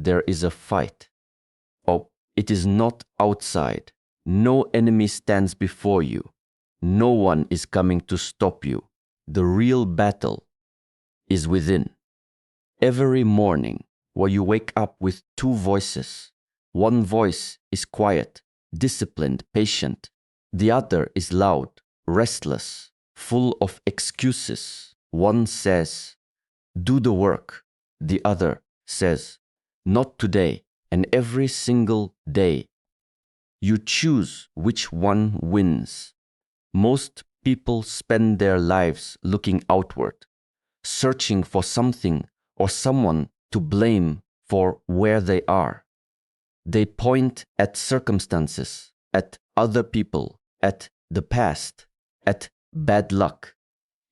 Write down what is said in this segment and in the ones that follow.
there is a fight. Oh, it is not outside. No enemy stands before you. No one is coming to stop you. The real battle is within. Every morning, where you wake up with two voices, one voice is quiet, disciplined, patient. The other is loud, restless, full of excuses. One says, do the work. The other says, not today. And every single day, you choose which one wins. Most people spend their lives looking outward, searching for something or someone to blame for where they are. They point at circumstances, at other people, at the past, at bad luck.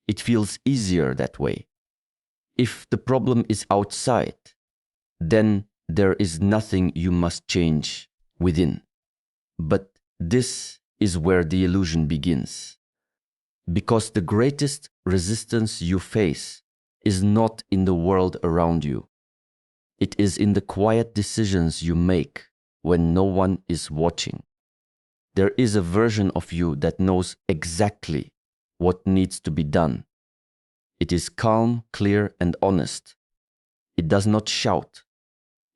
It feels easier that way. If the problem is outside, then there is nothing you must change within. But this is where the illusion begins. Because the greatest resistance you face is not in the world around you. It is in the quiet decisions you make when no one is watching. There is a version of you that knows exactly what needs to be done. It is calm, clear, and honest. It does not shout.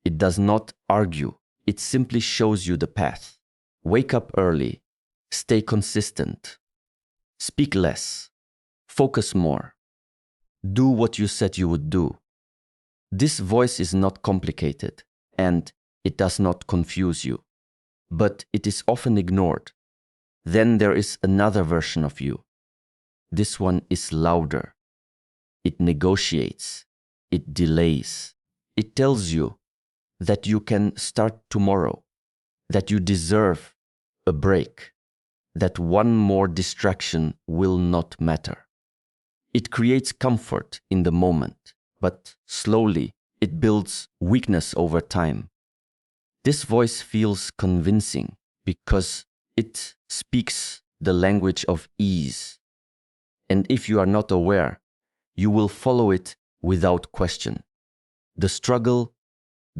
It does not argue. It simply shows you the path. Wake up early. Stay consistent. Speak less. Focus more. Do what you said you would do. This voice is not complicated, and it does not confuse you, but it is often ignored. Then there is another version of you. This one is louder. It negotiates. It delays. It tells you that you can start tomorrow, that you deserve a break, that one more distraction will not matter. It creates comfort in the moment, but slowly it builds weakness over time. This voice feels convincing because it speaks the language of ease. And if you are not aware, you will follow it without question. The struggle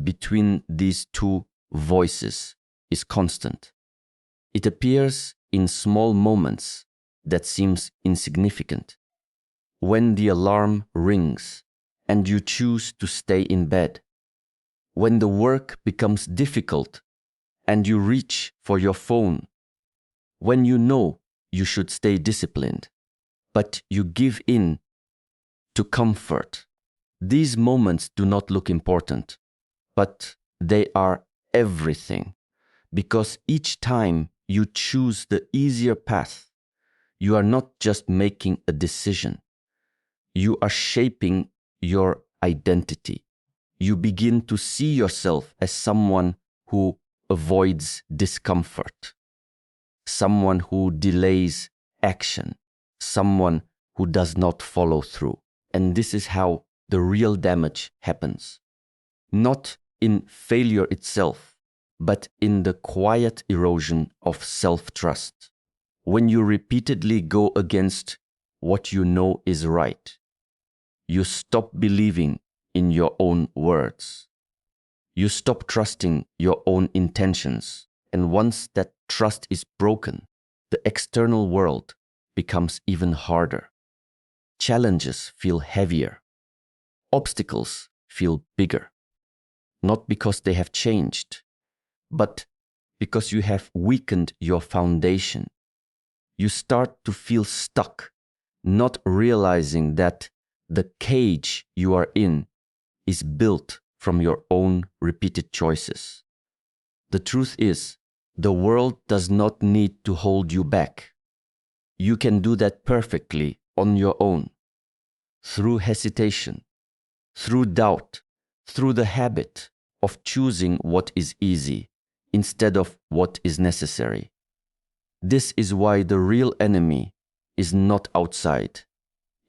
between these two voices is constant. It appears in small moments that seems insignificant. When the alarm rings and you choose to stay in bed. When the work becomes difficult and you reach for your phone. When you know you should stay disciplined, but you give in to comfort. These moments do not look important, but they are everything, because each time you choose the easier path, you are not just making a decision. You are shaping your identity. You begin to see yourself as someone who avoids discomfort, someone who delays action, someone who does not follow through. And this is how the real damage happens. Not in failure itself, but in the quiet erosion of self-trust. When you repeatedly go against what you know is right, you stop believing in your own words. You stop trusting your own intentions. And once that trust is broken, the external world becomes even harder. Challenges feel heavier. Obstacles feel bigger. Not because they have changed, but because you have weakened your foundation. You start to feel stuck, not realizing that the cage you are in is built from your own repeated choices. The truth is, the world does not need to hold you back. You can do that perfectly on your own, through hesitation, through doubt, through the habit of choosing what is easy instead of what is necessary. This is why the real enemy is not outside.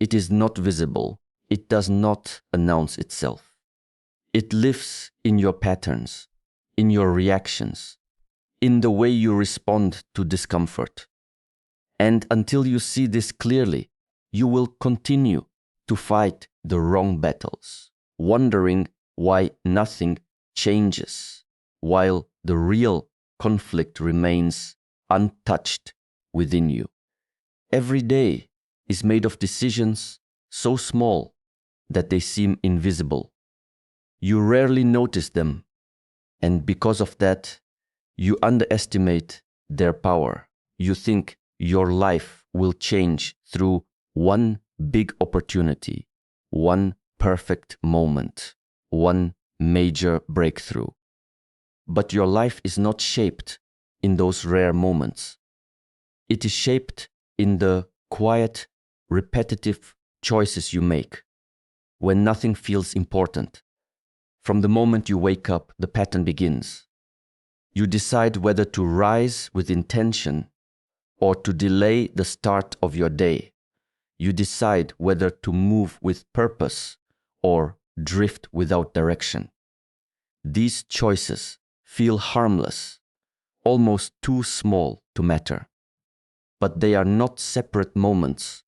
It is not visible. It does not announce itself. It lives in your patterns, in your reactions, in the way you respond to discomfort. And until you see this clearly, you will continue to fight the wrong battles, wondering why nothing changes, while the real conflict remains untouched within you. Every day is made of decisions so small that they seem invisible. You rarely notice them, and because of that, you underestimate their power. You think your life will change through one big opportunity, one perfect moment, one major breakthrough. But your life is not shaped in those rare moments. It is shaped in the quiet, repetitive choices you make when nothing feels important. From the moment you wake up, the pattern begins. You decide whether to rise with intention or to delay the start of your day. You decide whether to move with purpose or drift without direction. These choices feel harmless, almost too small to matter. But they are not separate moments.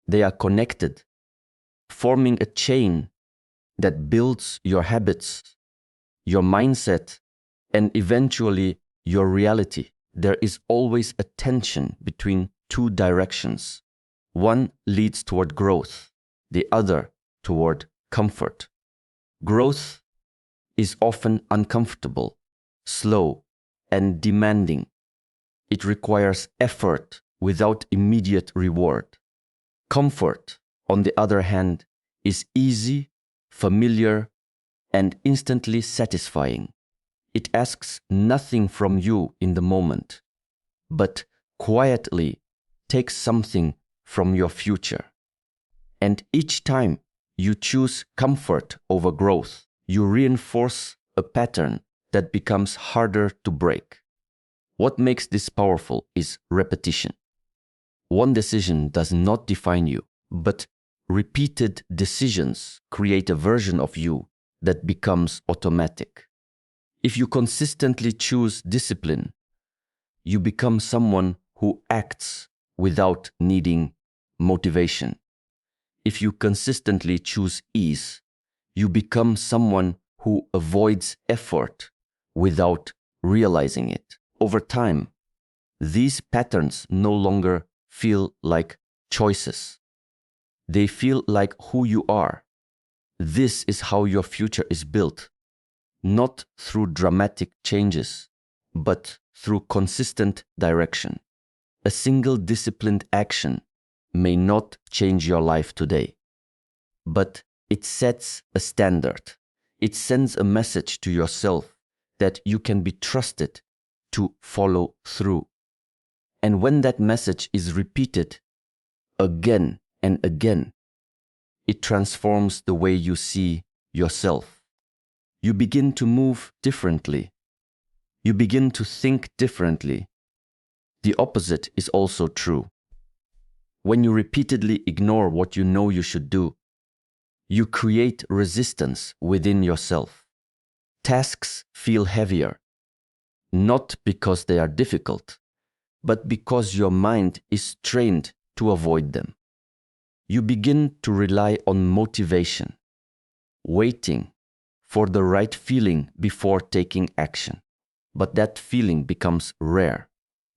They are connected, forming a chain that builds your habits, your mindset, and eventually your reality. There is always a tension between two directions. One leads toward growth, the other toward comfort. Growth is often uncomfortable, slow, and demanding. It requires effort without immediate reward. Comfort, on the other hand, is easy, familiar, and instantly satisfying. It asks nothing from you in the moment, but quietly takes something from your future. And each time you choose comfort over growth, you reinforce a pattern that becomes harder to break. What makes this powerful is repetition. One decision does not define you, but repeated decisions create a version of you that becomes automatic. If you consistently choose discipline, you become someone who acts without needing motivation. If you consistently choose ease, you become someone who avoids effort without realizing it. Over time, these patterns no longer feel like choices. They feel like who you are. This is how your future is built, not through dramatic changes, but through consistent direction. A single disciplined action may not change your life today, but it sets a standard. It sends a message to yourself that you can be trusted to follow through. And when that message is repeated again and again, it transforms the way you see yourself. You begin to move differently. You begin to think differently. The opposite is also true. When you repeatedly ignore what you know you should do, you create resistance within yourself. Tasks feel heavier, not because they are difficult, but because your mind is trained to avoid them. You begin to rely on motivation, waiting for the right feeling before taking action. But that feeling becomes rare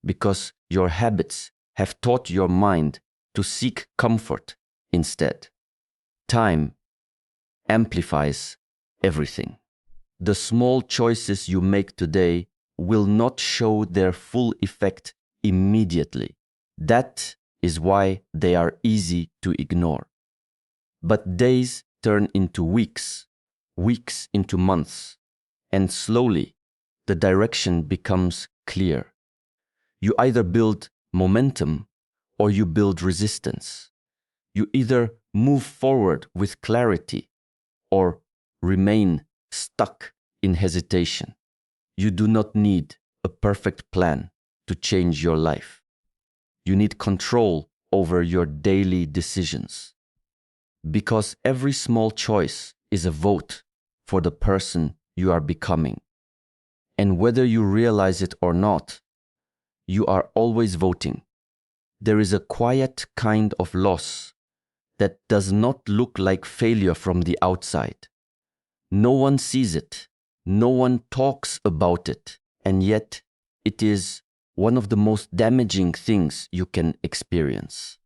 because your habits have taught your mind to seek comfort instead. Time amplifies everything. The small choices you make today will not show their full effect immediately. That is why they are easy to ignore. But days turn into weeks, weeks into months, and slowly the direction becomes clear. You either build momentum or you build resistance. You either move forward with clarity or remain stuck in hesitation. You do not need a perfect plan to change your life. You need control over your daily decisions. Because every small choice is a vote for the person you are becoming. And whether you realize it or not, you are always voting. There is a quiet kind of loss that does not look like failure from the outside. No one sees it, No one talks about it, and yet it is one of the most damaging things you can experience.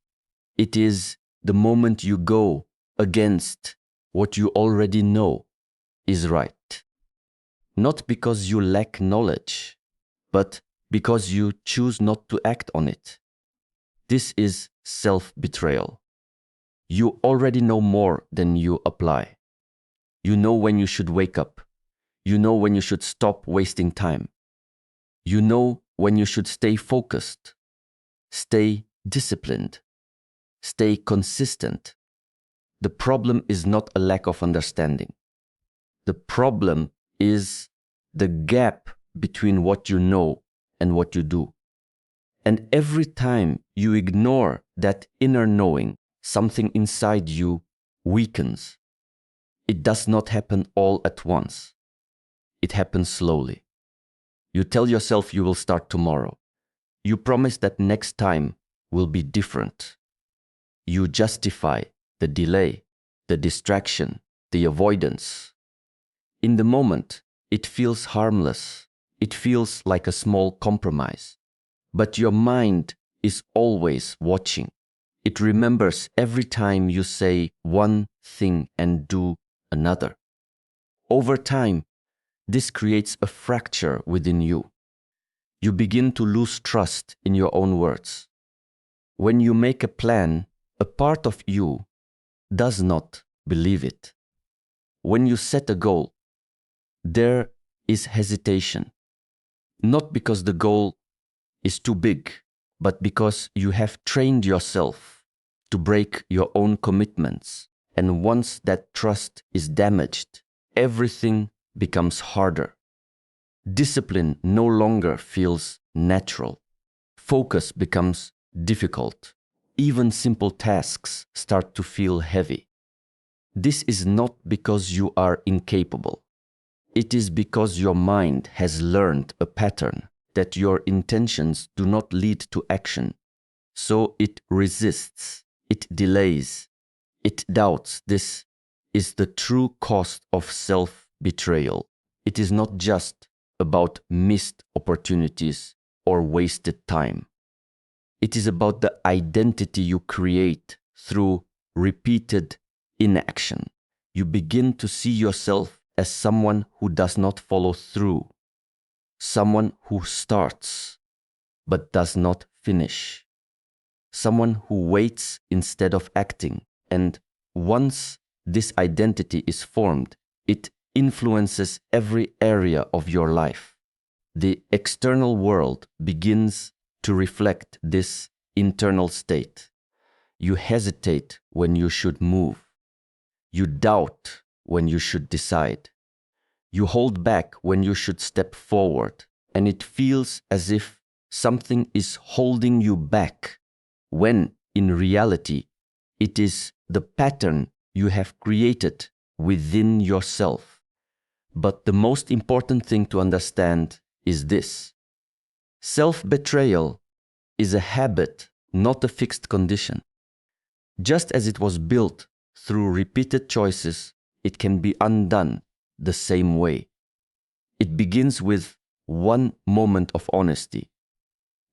It is the moment you go against what you already know is right. Not because you lack knowledge, but because you choose not to act on it. This is self-betrayal. You already know more than you apply. You know when you should wake up. You know when you should stop wasting time. You know when you should stay focused, stay disciplined, stay consistent. The problem is not a lack of understanding. The problem is the gap between what you know and what you do. And every time you ignore that inner knowing, something inside you weakens. It does not happen all at once. It happens slowly. You tell yourself you will start tomorrow. You promise that next time will be different. You justify the delay, the distraction, the avoidance. In the moment, it feels harmless. It feels like a small compromise. But your mind is always watching. It remembers every time you say one thing and do another. Over time, this creates a fracture within you. You begin to lose trust in your own words. When you make a plan, a part of you does not believe it. When you set a goal, there is hesitation. Not because the goal is too big, but because you have trained yourself to break your own commitments. And once that trust is damaged, everything becomes harder. Discipline no longer feels natural. Focus becomes difficult. Even simple tasks start to feel heavy. This is not because you are incapable. It is because your mind has learned a pattern that your intentions do not lead to action. So it resists, it delays, it doubts. This is the true cost of self-betrayal. It is not just about missed opportunities or wasted time. It is about the identity you create through repeated inaction. You begin to see yourself as someone who does not follow through, someone who starts but does not finish, someone who waits instead of acting. And once this identity is formed, it influences every area of your life. The external world begins to reflect this internal state. You hesitate when you should move. You doubt when you should decide. You hold back when you should step forward. And it feels as if something is holding you back, when in reality, it is the pattern you have created within yourself. But the most important thing to understand is this: self-betrayal is a habit, not a fixed condition. Just as it was built through repeated choices, it can be undone the same way. It begins with one moment of honesty,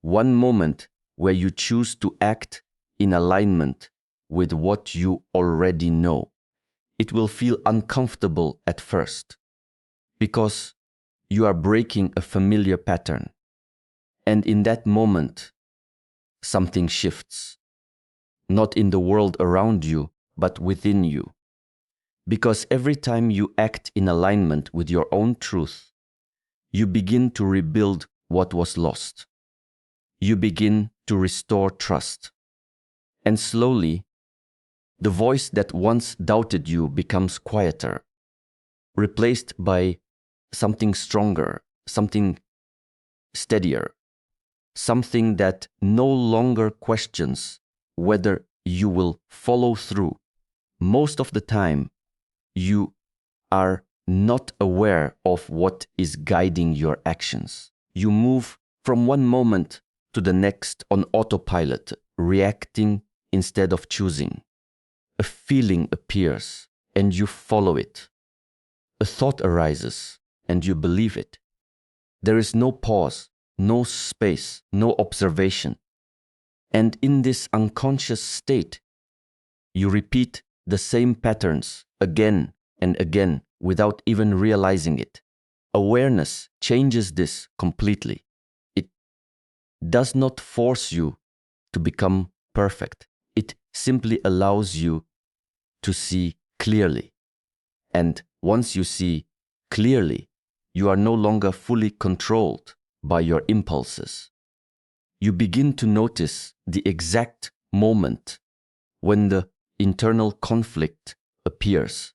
one moment where you choose to act in alignment with what you already know. It will feel uncomfortable at first, because you are breaking a familiar pattern. And in that moment, something shifts. Not in the world around you, but within you. Because every time you act in alignment with your own truth, you begin to rebuild what was lost. You begin to restore trust. And slowly, the voice that once doubted you becomes quieter, replaced by something stronger, something steadier, something that no longer questions whether you will follow through. Most of the time, you are not aware of what is guiding your actions. You move from one moment to the next on autopilot, reacting instead of choosing. A feeling appears and you follow it. A thought arises and you believe it. There is no pause, no space, no observation. And in this unconscious state, you repeat the same patterns again and again without even realizing it. Awareness changes this completely. It does not force you to become perfect. It simply allows you to see clearly. And once you see clearly, you are no longer fully controlled by your impulses. You begin to notice the exact moment when the internal conflict appears.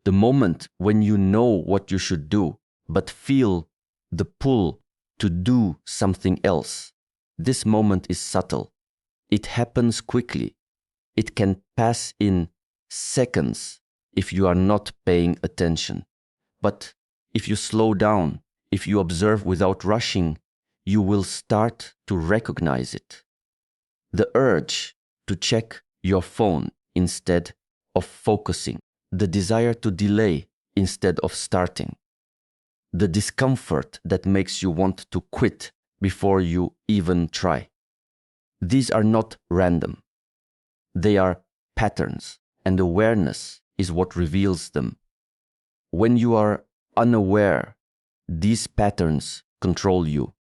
The moment when you know what you should do, but feel the pull to do something else. This moment is subtle. It happens quickly. It can pass in seconds if you are not paying attention. But if you slow down, if you observe without rushing, you will start to recognize it. The urge to check your phone instead of focusing, the desire to delay instead of starting, the discomfort that makes you want to quit before you even try. These are not random. They are patterns, and awareness is what reveals them. When you are unaware, these patterns control you.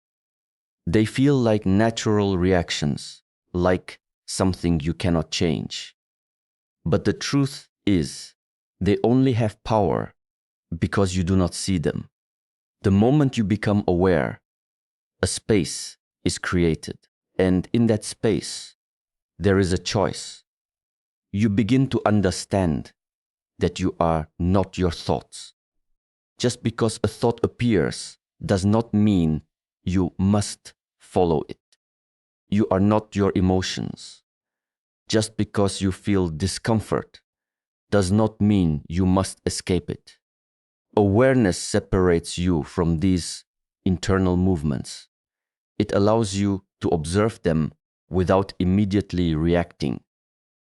They feel like natural reactions, like something you cannot change. But the truth is, they only have power because you do not see them. The moment you become aware, a space is created, and in that space, there is a choice. You begin to understand that you are not your thoughts. Just because a thought appears does not mean you must follow it. You are not your emotions. Just because you feel discomfort does not mean you must escape it. Awareness separates you from these internal movements. It allows you to observe them without immediately reacting.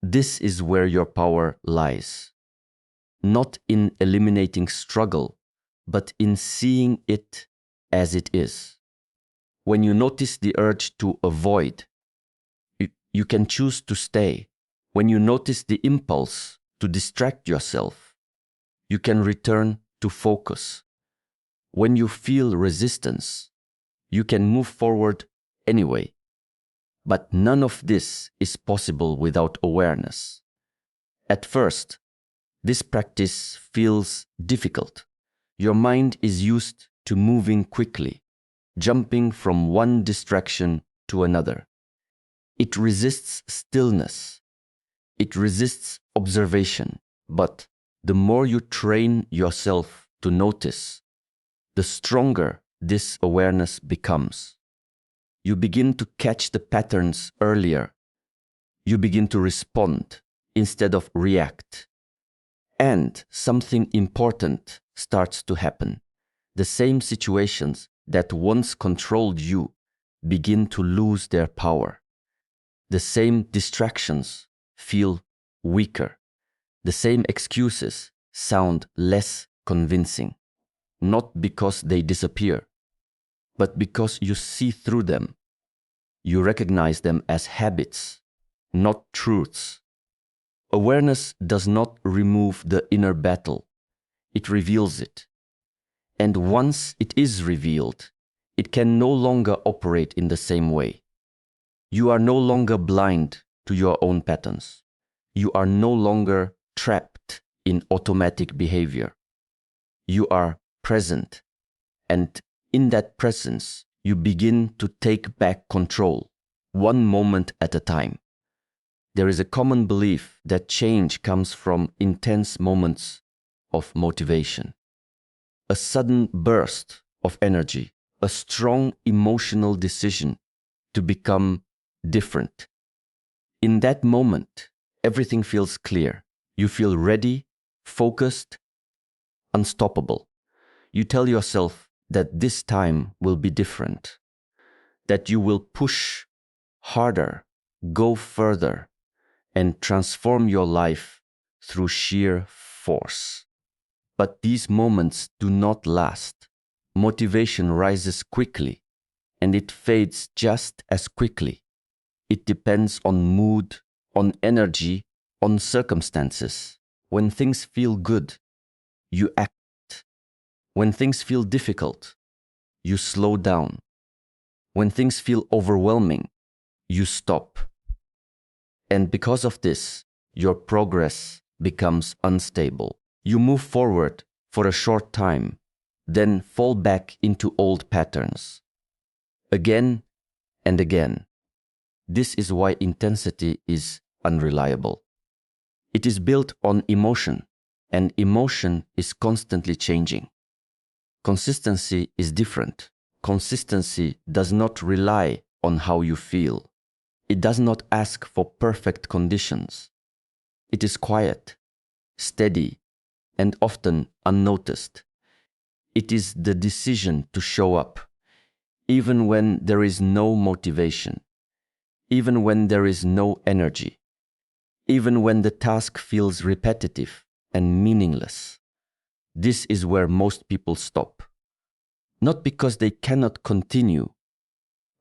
This is where your power lies. Not in eliminating struggle, but in seeing it as it is. When you notice the urge to avoid, you can choose to stay. When you notice the impulse to distract yourself, you can return to focus. When you feel resistance, you can move forward anyway. But none of this is possible without awareness. At first, this practice feels difficult. Your mind is used to moving quickly, jumping from one distraction to another. It resists stillness. It resists observation. But the more you train yourself to notice, the stronger this awareness becomes. You begin to catch the patterns earlier. You begin to respond instead of react. And something important starts to happen. The same situations that once controlled you begin to lose their power. The same distractions feel weaker. The same excuses sound less convincing. Not because they disappear, but because you see through them. You recognize them as habits, not truths. Awareness does not remove the inner battle. It reveals it. And once it is revealed, it can no longer operate in the same way. You are no longer blind to your own patterns. You are no longer trapped in automatic behavior. You are present, and in that presence, you begin to take back control, one moment at a time. There is a common belief that change comes from intense moments of motivation. A sudden burst of energy, a strong emotional decision to become different. In that moment, everything feels clear. You feel ready, focused, unstoppable. You tell yourself that this time will be different, that you will push harder, go further, and transform your life through sheer force. But these moments do not last. Motivation rises quickly, and it fades just as quickly. It depends on mood, on energy, on circumstances. When things feel good, you act. When things feel difficult, you slow down. When things feel overwhelming, you stop. And because of this, your progress becomes unstable. You move forward for a short time, then fall back into old patterns. Again and again. This is why intensity is unreliable. It is built on emotion, and emotion is constantly changing. Consistency is different. Consistency does not rely on how you feel. It does not ask for perfect conditions. It is quiet, steady, and often unnoticed. It is the decision to show up, even when there is no motivation, even when there is no energy, even when the task feels repetitive and meaningless. This is where most people stop. Not because they cannot continue,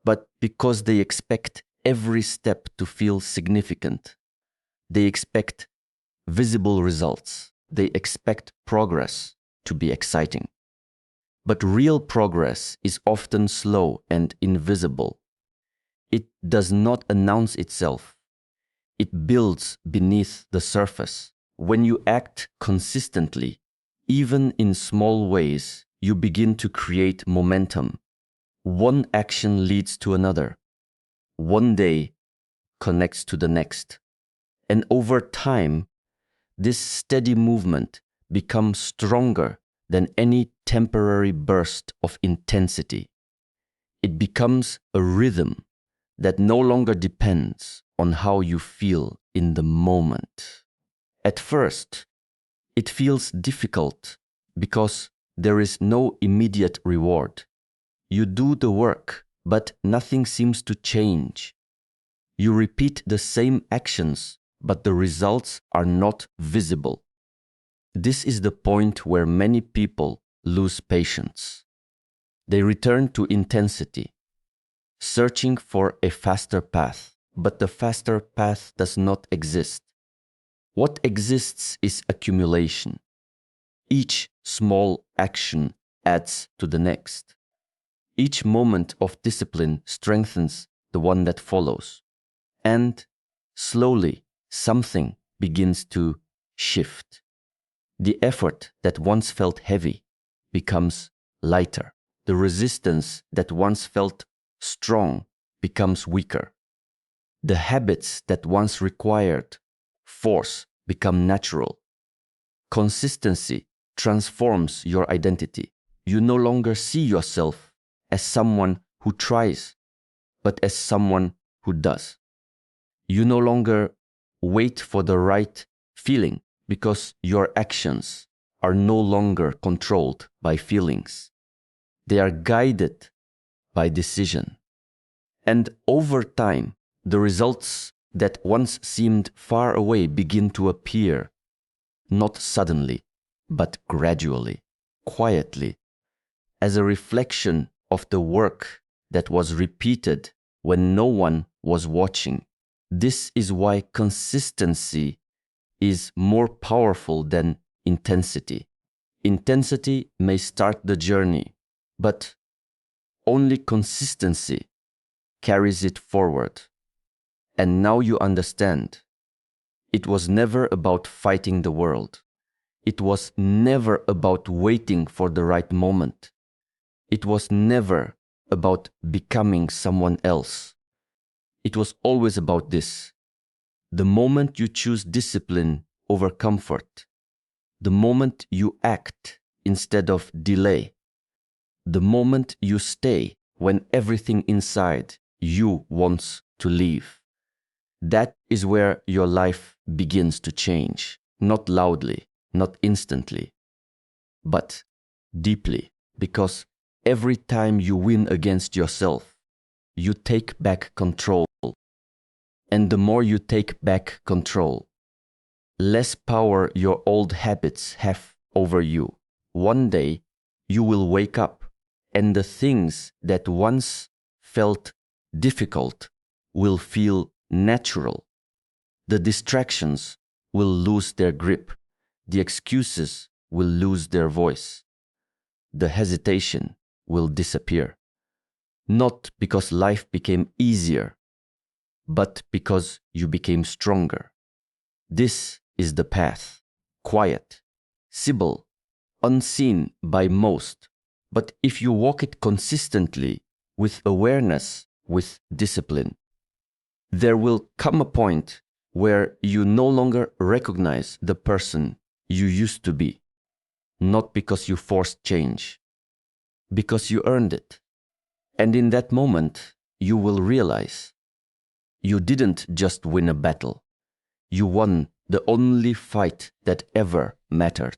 but because they expect every step to feel significant. They expect visible results. They expect progress to be exciting. But real progress is often slow and invisible. It does not announce itself. It builds beneath the surface. When you act consistently, even in small ways, you begin to create momentum. One action leads to another. One day connects to the next. And over time, this steady movement becomes stronger than any temporary burst of intensity. It becomes a rhythm that no longer depends on how you feel in the moment. At first, it feels difficult because there is no immediate reward. You do the work, but nothing seems to change. You repeat the same actions, but the results are not visible. This is the point where many people lose patience. They return to intensity, searching for a faster path, but the faster path does not exist. What exists is accumulation. Each small action adds to the next. Each moment of discipline strengthens the one that follows. And slowly, something begins to shift. The effort that once felt heavy becomes lighter. The resistance that once felt strong becomes weaker. The habits that once required force become natural. Consistency transforms your identity. You no longer see yourself as someone who tries, but as someone who does. You no longer wait for the right feeling because your actions are no longer controlled by feelings. They are guided by decision. And over time, the results that once seemed far away begin to appear, not suddenly, but gradually, quietly, as a reflection of the work that was repeated when no one was watching. This is why consistency is more powerful than intensity. Intensity may start the journey, but only consistency carries it forward. And now you understand. It was never about fighting the world. It was never about waiting for the right moment. It was never about becoming someone else. It was always about this. The moment you choose discipline over comfort, the moment you act instead of delay, the moment you stay when everything inside you wants to leave, that is where your life begins to change. Not loudly, not instantly, but deeply, because every time you win against yourself, you take back control. And the more you take back control, less power your old habits have over you. One day, you will wake up, and the things that once felt difficult will feel natural. The distractions will lose their grip. The excuses will lose their voice. The hesitation will disappear. Not because life became easier, but because you became stronger. This is the path, quiet, simple, unseen by most. But if you walk it consistently, with awareness, with discipline, there will come a point where you no longer recognize the person you used to be. Not because you forced change, because you earned it. And in that moment, you will realize you didn't just win a battle. You won the only fight that ever mattered.